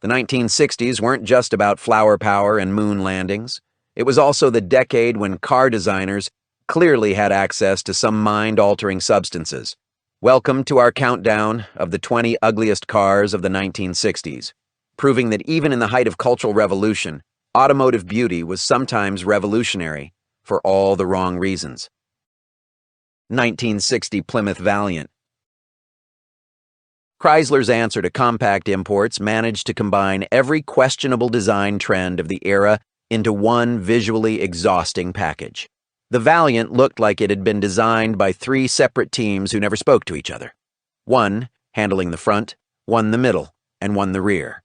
The 1960s weren't just about flower power and moon landings. It was also the decade when car designers clearly had access to some mind-altering substances. Welcome to our countdown of the 20 ugliest cars of the 1960s, proving that even in the height of cultural revolution, automotive beauty was sometimes revolutionary for all the wrong reasons. 1960 Plymouth Valiant. Chrysler's answer to compact imports managed to combine every questionable design trend of the era into one visually exhausting package. The Valiant looked like it had been designed by three separate teams who never spoke to each other. One handling the front, one the middle, and one the rear.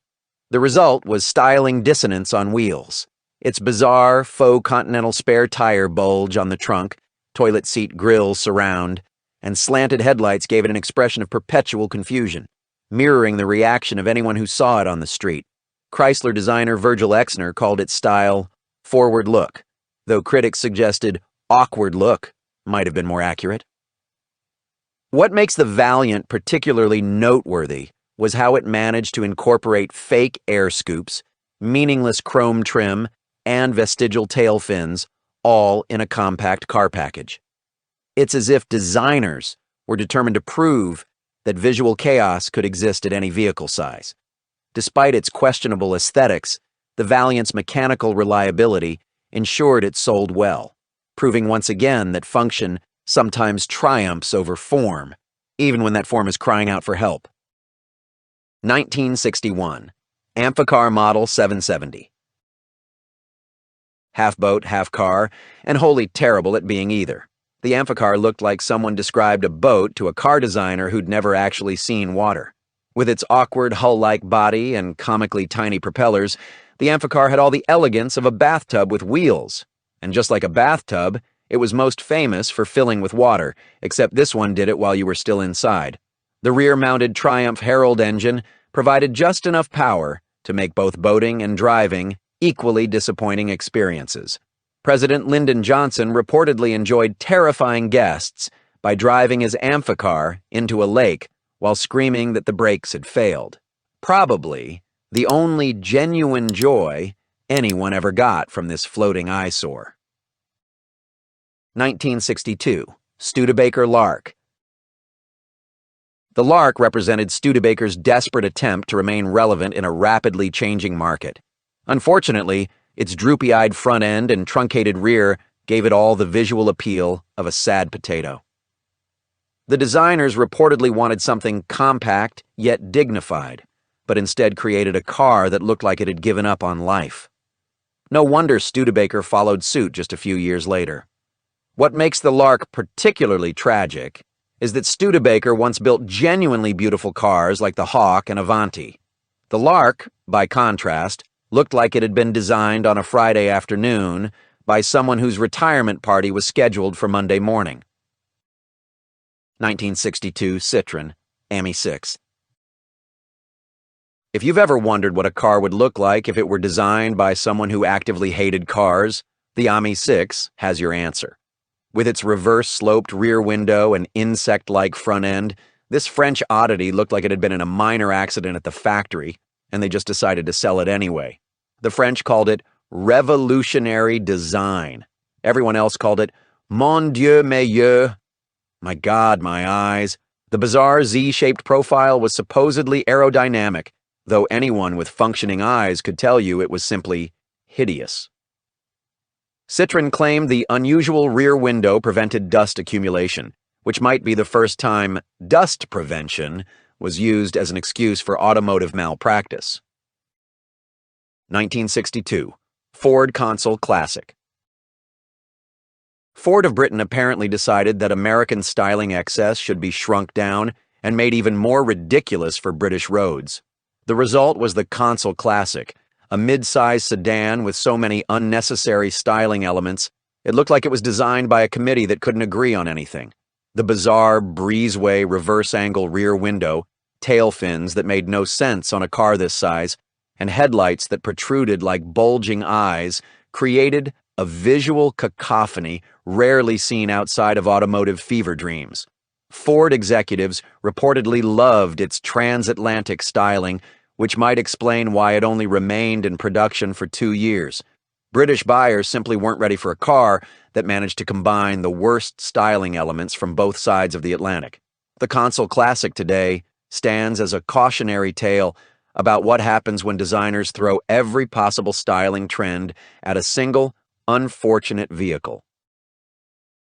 The result was styling dissonance on wheels. Its bizarre faux Continental spare tire bulge on the trunk, toilet seat grill surround, and slanted headlights gave it an expression of perpetual confusion, mirroring the reaction of anyone who saw it on the street. Chrysler designer Virgil Exner called its style forward look, though critics suggested awkward look might have been more accurate. What makes the Valiant particularly noteworthy was how it managed to incorporate fake air scoops, meaningless chrome trim, and vestigial tail fins, all in a compact car package. It's as if designers were determined to prove that visual chaos could exist at any vehicle size. Despite its questionable aesthetics, the Valiant's mechanical reliability ensured it sold well, proving once again that function sometimes triumphs over form, even when that form is crying out for help. 1961, Amphicar Model 770. Half boat, half car, and wholly terrible at being either. The Amphicar looked like someone described a boat to a car designer who'd never actually seen water. With its awkward hull-like body and comically tiny propellers, the Amphicar had all the elegance of a bathtub with wheels. And just like a bathtub, it was most famous for filling with water, except this one did it while you were still inside. The rear-mounted Triumph Herald engine provided just enough power to make both boating and driving equally disappointing experiences. President Lyndon Johnson reportedly enjoyed terrifying guests by driving his Amphicar into a lake while screaming that the brakes had failed. Probably the only genuine joy anyone ever got from this floating eyesore. 1962, Studebaker Lark. The Lark represented Studebaker's desperate attempt to remain relevant in a rapidly changing market. Unfortunately, its droopy-eyed front end and truncated rear gave it all the visual appeal of a sad potato. The designers reportedly wanted something compact yet dignified, but instead created a car that looked like it had given up on life. No wonder Studebaker followed suit just a few years later. What makes the Lark particularly tragic is that Studebaker once built genuinely beautiful cars like the Hawk and Avanti. The Lark, by contrast, looked like it had been designed on a Friday afternoon by someone whose retirement party was scheduled for Monday morning. 1962 Citroen Ami6. If you've ever wondered what a car would look like if it were designed by someone who actively hated cars, the Ami6 has your answer. With its reverse-sloped rear window and insect-like front end, this French oddity looked like it had been in a minor accident at the factory, and they just decided to sell it anyway. The French called it revolutionary design. Everyone else called it mon Dieu, mes yeux. My God, my eyes. The bizarre Z-shaped profile was supposedly aerodynamic, though anyone with functioning eyes could tell you it was simply hideous. Citroen claimed the unusual rear window prevented dust accumulation, which might be the first time dust prevention was used as an excuse for automotive malpractice. 1962, Ford Consul Classic. Ford of Britain apparently decided that American styling excess should be shrunk down and made even more ridiculous for British roads. The result was the Consul Classic, a mid-size sedan with so many unnecessary styling elements, it looked like it was designed by a committee that couldn't agree on anything. The bizarre breezeway reverse-angle rear window, tail fins that made no sense on a car this size, and headlights that protruded like bulging eyes created a visual cacophony rarely seen outside of automotive fever dreams. Ford executives reportedly loved its transatlantic styling, which might explain why it only remained in production for 2 years. British buyers simply weren't ready for a car that managed to combine the worst styling elements from both sides of the Atlantic. The console classic today stands as a cautionary tale about what happens when designers throw every possible styling trend at a single, unfortunate vehicle.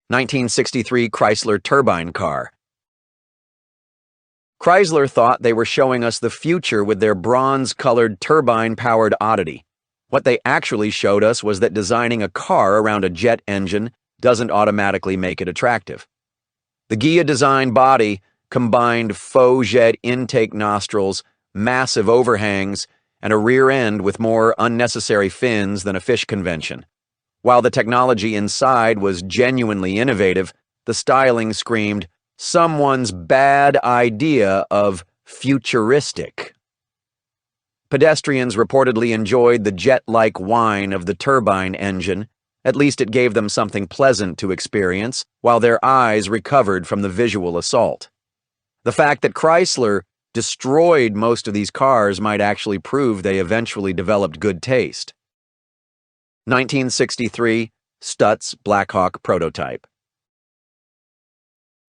1963 Chrysler Turbine Car. Chrysler thought they were showing us the future with their bronze-colored turbine-powered oddity. What they actually showed us was that designing a car around a jet engine doesn't automatically make it attractive. The Ghia-designed body combined faux jet intake nostrils, massive overhangs, and a rear end with more unnecessary fins than a fish convention. While the technology inside was genuinely innovative, the styling screamed, "Someone's bad idea of futuristic." Pedestrians reportedly enjoyed the jet-like whine of the turbine engine. At least it gave them something pleasant to experience, while their eyes recovered from the visual assault. The fact that Chrysler destroyed most of these cars might actually prove they eventually developed good taste. 1963 Stutts Blackhawk prototype.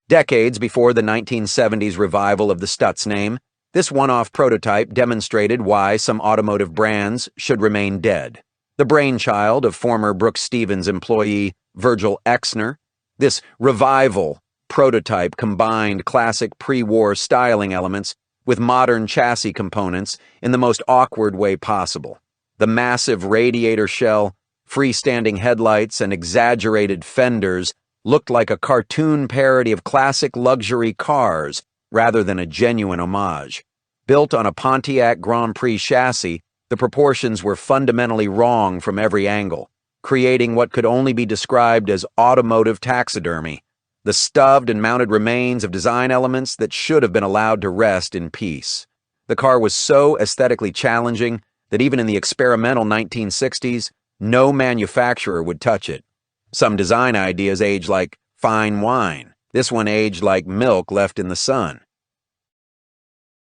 Decades before the 1970s revival of the Stutts name, this one-off prototype demonstrated why some automotive brands should remain dead. The brainchild of former Brooks Stevens employee Virgil Exner, this revival prototype combined classic pre-war styling elements with modern chassis components in the most awkward way possible. The massive radiator shell, freestanding headlights, and exaggerated fenders looked like a cartoon parody of classic luxury cars rather than a genuine homage. Built on a Pontiac Grand Prix chassis, the proportions were fundamentally wrong from every angle, creating what could only be described as automotive taxidermy, the stuffed and mounted remains of design elements that should have been allowed to rest in peace. The car was so aesthetically challenging that even in the experimental 1960s, no manufacturer would touch it. Some design ideas aged like fine wine. This one aged like milk left in the sun.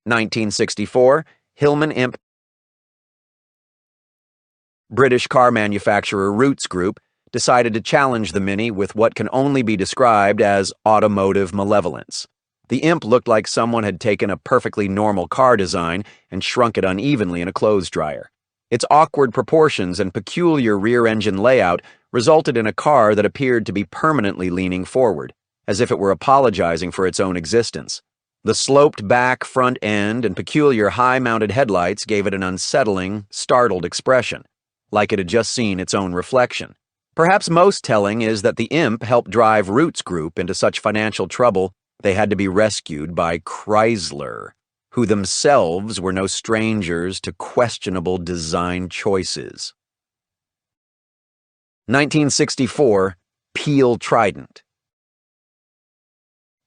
1964, Hillman Imp. British car manufacturer Rootes Group decided to challenge the Mini with what can only be described as automotive malevolence. The Imp looked like someone had taken a perfectly normal car design and shrunk it unevenly in a clothes dryer. Its awkward proportions and peculiar rear-engine layout resulted in a car that appeared to be permanently leaning forward, as if it were apologizing for its own existence. The sloped back front end and peculiar high-mounted headlights gave it an unsettling, startled expression, like it had just seen its own reflection. Perhaps most telling is that the Imp helped drive Rootes Group into such financial trouble they had to be rescued by Chrysler, who themselves were no strangers to questionable design choices. 1964 Peele Trident.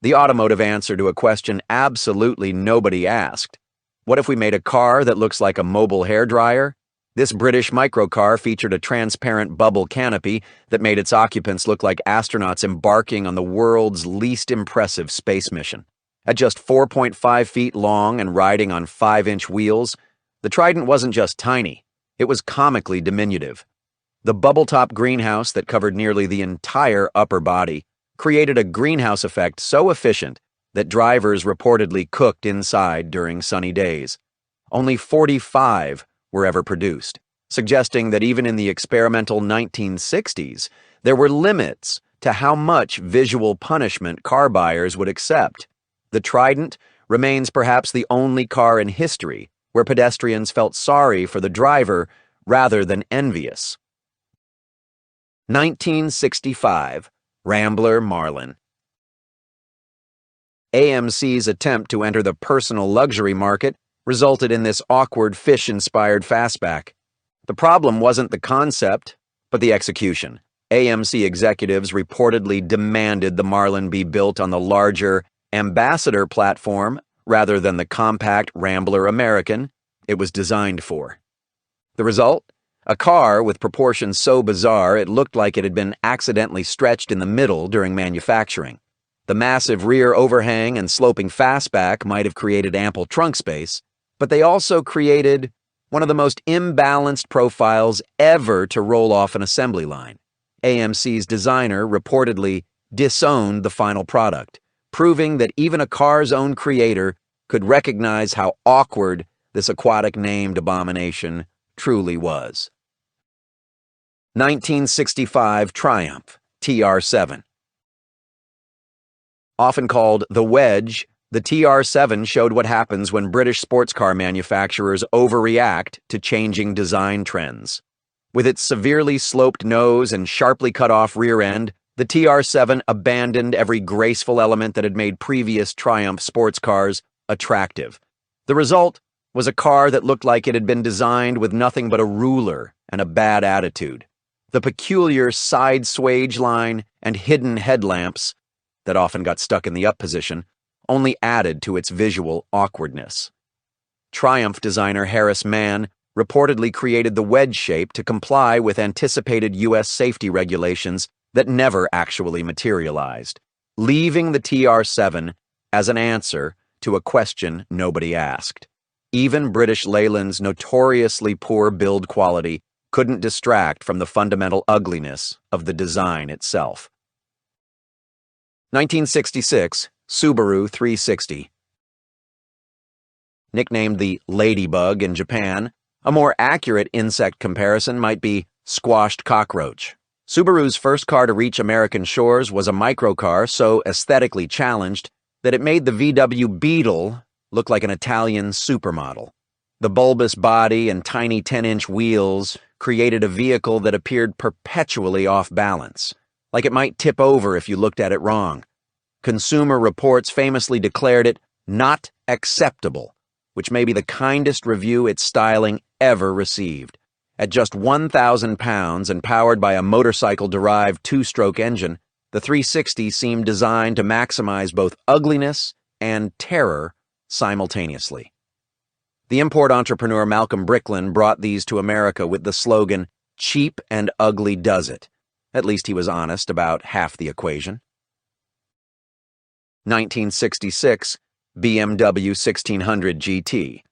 The automotive answer to a question absolutely nobody asked. What if we made a car that looks like a mobile hairdryer? This British microcar featured a transparent bubble canopy that made its occupants look like astronauts embarking on the world's least impressive space mission. At just 4.5 feet long and riding on 5-inch wheels, the Trident wasn't just tiny, it was comically diminutive. The bubble-top greenhouse that covered nearly the entire upper body created a greenhouse effect so efficient that drivers reportedly cooked inside during sunny days. Only 45 were ever produced, suggesting that even in the experimental 1960s, there were limits to how much visual punishment car buyers would accept. The Trident remains perhaps the only car in history where pedestrians felt sorry for the driver rather than envious. 1965 Rambler Marlin. AMC's attempt to enter the personal luxury market resulted in this awkward fish-inspired fastback. The problem wasn't the concept, but the execution. AMC executives reportedly demanded the Marlin be built on the larger Ambassador platform rather than the compact Rambler American it was designed for. The result? A car with proportions so bizarre it looked like it had been accidentally stretched in the middle during manufacturing. The massive rear overhang and sloping fastback might have created ample trunk space, but they also created one of the most imbalanced profiles ever to roll off an assembly line. AMC's designer reportedly disowned the final product, proving that even a car's own creator could recognize how awkward this aquatic-named abomination truly was. 1965 Triumph TR7. Often called the Wedge, the TR7 showed what happens when British sports car manufacturers overreact to changing design trends. With its severely sloped nose and sharply cut-off rear end, the TR7 abandoned every graceful element that had made previous Triumph sports cars attractive. The result was a car that looked like it had been designed with nothing but a ruler and a bad attitude. The peculiar side swage line and hidden headlamps that often got stuck in the up position only added to its visual awkwardness. Triumph designer Harris Mann reportedly created the wedge shape to comply with anticipated U.S. safety regulations that never actually materialized, leaving the TR7 as an answer to a question nobody asked. Even British Leyland's notoriously poor build quality couldn't distract from the fundamental ugliness of the design itself. 1966 Subaru 360. Nicknamed the Ladybug in Japan, a more accurate insect comparison might be squashed cockroach. Subaru's first car to reach American shores was a microcar so aesthetically challenged that it made the VW Beetle look like an Italian supermodel. The bulbous body and tiny 10-inch wheels created a vehicle that appeared perpetually off balance, like it might tip over if you looked at it wrong. Consumer Reports famously declared it not acceptable, which may be the kindest review its styling ever received. At just 1,000 pounds and powered by a motorcycle-derived two-stroke engine, the 360 seemed designed to maximize both ugliness and terror simultaneously. The import entrepreneur Malcolm Bricklin brought these to America with the slogan, "Cheap and ugly does it." At least he was honest about half the equation. 1966 BMW 1600 GT.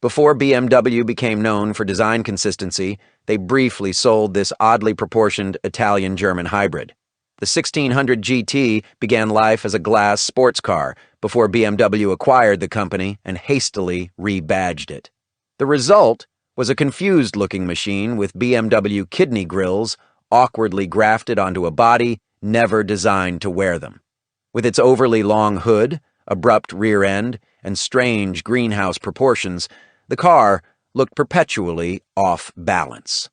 Before BMW became known for design consistency, they briefly sold this oddly proportioned Italian-German hybrid. The 1600 GT began life as a glass sports car before BMW acquired the company and hastily rebadged it. The result was a confused-looking machine with BMW kidney grills awkwardly grafted onto a body never designed to wear them. With its overly long hood, abrupt rear end, and strange greenhouse proportions, the car looked perpetually off balance.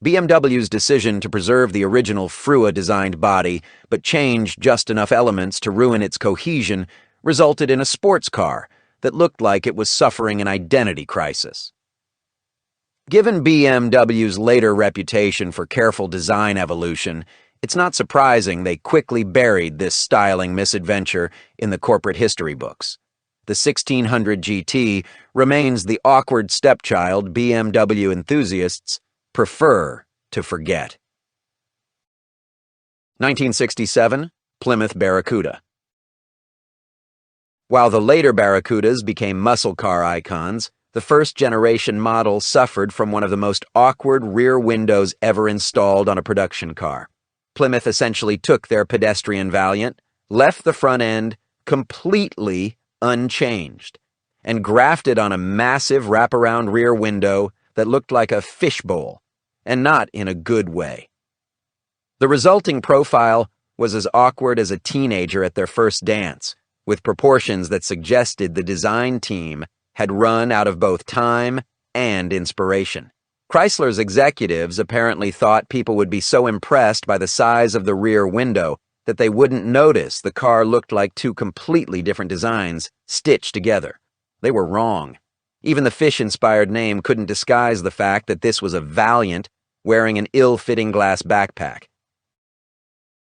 BMW's decision to preserve the original Frua-designed body but change just enough elements to ruin its cohesion resulted in a sports car that looked like it was suffering an identity crisis. Given BMW's later reputation for careful design evolution, it's not surprising they quickly buried this styling misadventure in the corporate history books. The 1600 GT remains the awkward stepchild BMW enthusiasts prefer to forget. 1967 Plymouth Barracuda. While the later Barracudas became muscle car icons, the first-generation model suffered from one of the most awkward rear windows ever installed on a production car. Plymouth essentially took their pedestrian Valiant, left the front end completely unchanged, and grafted on a massive wraparound rear window that looked like a fishbowl, and not in a good way. The resulting profile was as awkward as a teenager at their first dance, with proportions that suggested the design team had run out of both time and inspiration. Chrysler's executives apparently thought people would be so impressed by the size of the rear window that they wouldn't notice the car looked like two completely different designs stitched together. They were wrong. Even the fish-inspired name couldn't disguise the fact that this was a Valiant wearing an ill-fitting glass backpack.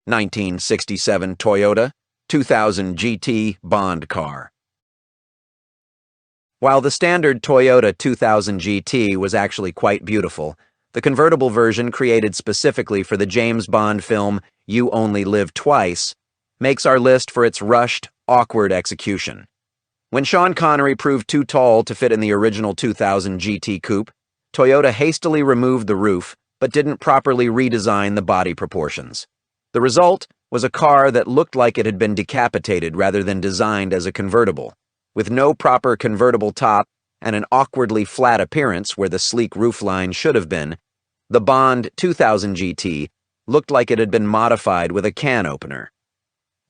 1967 Toyota 2000 GT Bond car. While the standard Toyota 2000 GT was actually quite beautiful, the convertible version created specifically for the James Bond film You Only Live Twice makes our list for its rushed, awkward execution. When Sean Connery proved too tall to fit in the original 2000 GT Coupe, Toyota hastily removed the roof but didn't properly redesign the body proportions. The result was a car that looked like it had been decapitated rather than designed as a convertible, with no proper convertible top and an awkwardly flat appearance where the sleek roofline should have been. The Bond 2000 GT looked like it had been modified with a can opener.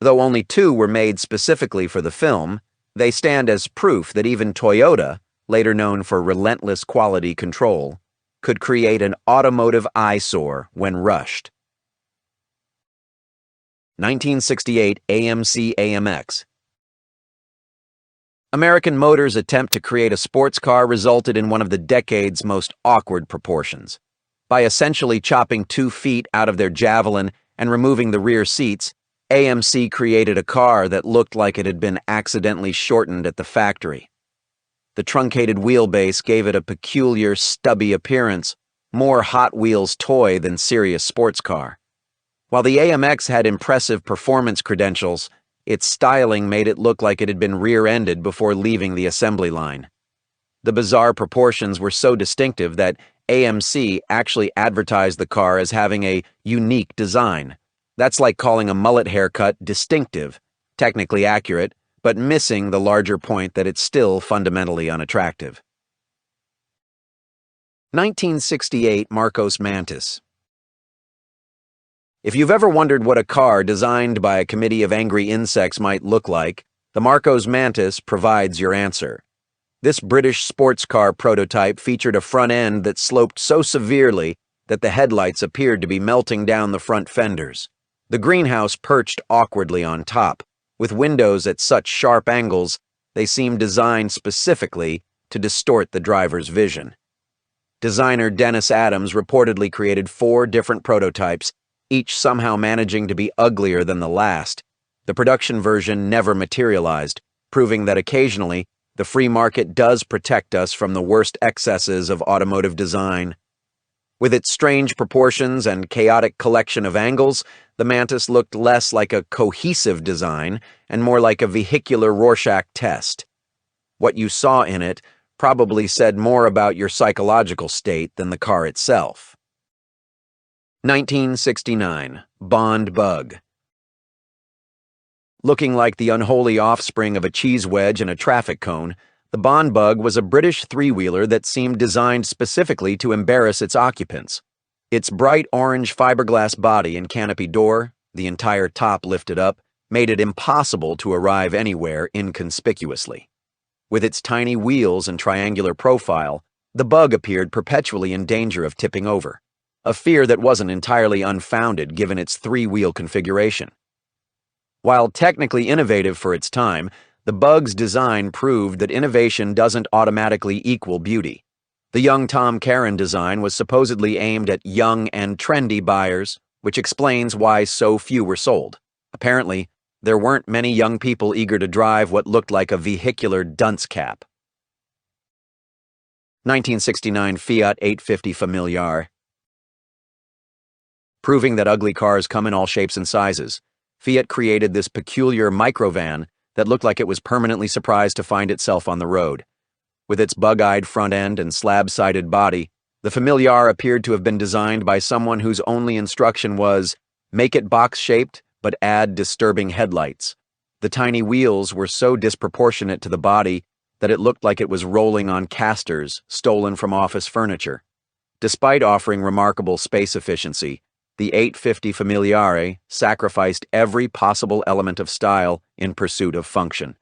Though only two were made specifically for the film, they stand as proof that even Toyota, later known for relentless quality control, could create an automotive eyesore when rushed. 1968 AMC AMX. American Motors' attempt to create a sports car resulted in one of the decade's most awkward proportions. By essentially chopping 2 feet out of their Javelin and removing the rear seats, AMC created a car that looked like it had been accidentally shortened at the factory. The truncated wheelbase gave it a peculiar, stubby appearance, more Hot Wheels toy than serious sports car. While the AMX had impressive performance credentials, its styling made it look like it had been rear-ended before leaving the assembly line. The bizarre proportions were so distinctive that AMC actually advertised the car as having a unique design. That's like calling a mullet haircut distinctive, technically accurate, but missing the larger point that it's still fundamentally unattractive. 1968 Marcos Mantis. If you've ever wondered what a car designed by a committee of angry insects might look like, the Marcos Mantis provides your answer. This British sports car prototype featured a front end that sloped so severely that the headlights appeared to be melting down the front fenders. The greenhouse perched awkwardly on top, with windows at such sharp angles they seemed designed specifically to distort the driver's vision. Designer Dennis Adams reportedly created 4 different prototypes, each somehow managing to be uglier than the last. The production version never materialized, proving that occasionally the free market does protect us from the worst excesses of automotive design. With its strange proportions and chaotic collection of angles, the Mantis looked less like a cohesive design and more like a vehicular Rorschach test. What you saw in it probably said more about your psychological state than the car itself. 1969 Bond Bug. Looking like the unholy offspring of a cheese wedge and a traffic cone, the Bond Bug was a British three-wheeler that seemed designed specifically to embarrass its occupants. Its bright orange fiberglass body and canopy door, the entire top lifted up, made it impossible to arrive anywhere inconspicuously. With its tiny wheels and triangular profile, the Bug appeared perpetually in danger of tipping over, a fear that wasn't entirely unfounded given its 3-wheel configuration. While technically innovative for its time, the Bug's design proved that innovation doesn't automatically equal beauty. The young Tom Karan design was supposedly aimed at young and trendy buyers, which explains why so few were sold. Apparently, there weren't many young people eager to drive what looked like a vehicular dunce cap. 1969 Fiat 850 Familiar. Proving that ugly cars come in all shapes and sizes, Fiat created this peculiar microvan that looked like it was permanently surprised to find itself on the road. With its bug-eyed front end and slab-sided body, the Familiar appeared to have been designed by someone whose only instruction was, make it box-shaped, but add disturbing headlights. The tiny wheels were so disproportionate to the body that it looked like it was rolling on casters stolen from office furniture. Despite offering remarkable space efficiency, the 850 Familiare sacrificed every possible element of style in pursuit of function.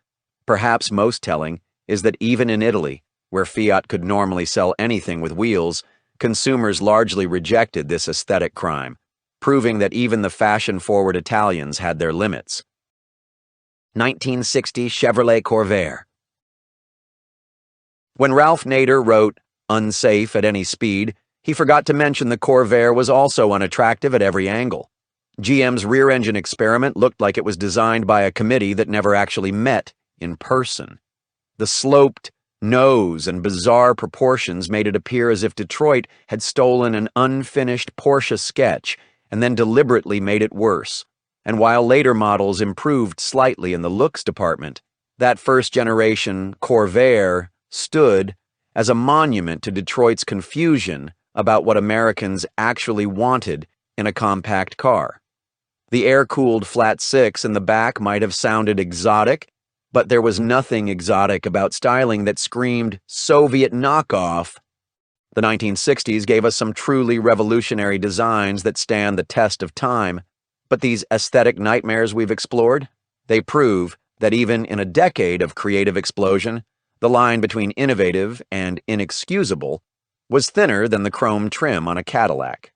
Perhaps most telling is that even in Italy, where Fiat could normally sell anything with wheels, consumers largely rejected this aesthetic crime, proving that even the fashion-forward Italians had their limits. 1960 Chevrolet Corvair. When Ralph Nader wrote, "Unsafe at any speed," he forgot to mention the Corvair was also unattractive at every angle. GM's rear-engine experiment looked like it was designed by a committee that never actually met in person. The sloped nose and bizarre proportions made it appear as if Detroit had stolen an unfinished Porsche sketch and then deliberately made it worse. And while later models improved slightly in the looks department, That first-generation Corvair stood as a monument to Detroit's confusion about what Americans actually wanted in a compact car. The air-cooled flat six in the back might have sounded exotic, but there was nothing exotic about styling that screamed Soviet knockoff. The 1960s gave us some truly revolutionary designs that stand the test of time, but these aesthetic nightmares we've explored, they prove that even in a decade of creative explosion, the line between innovative and inexcusable was thinner than the chrome trim on a Cadillac.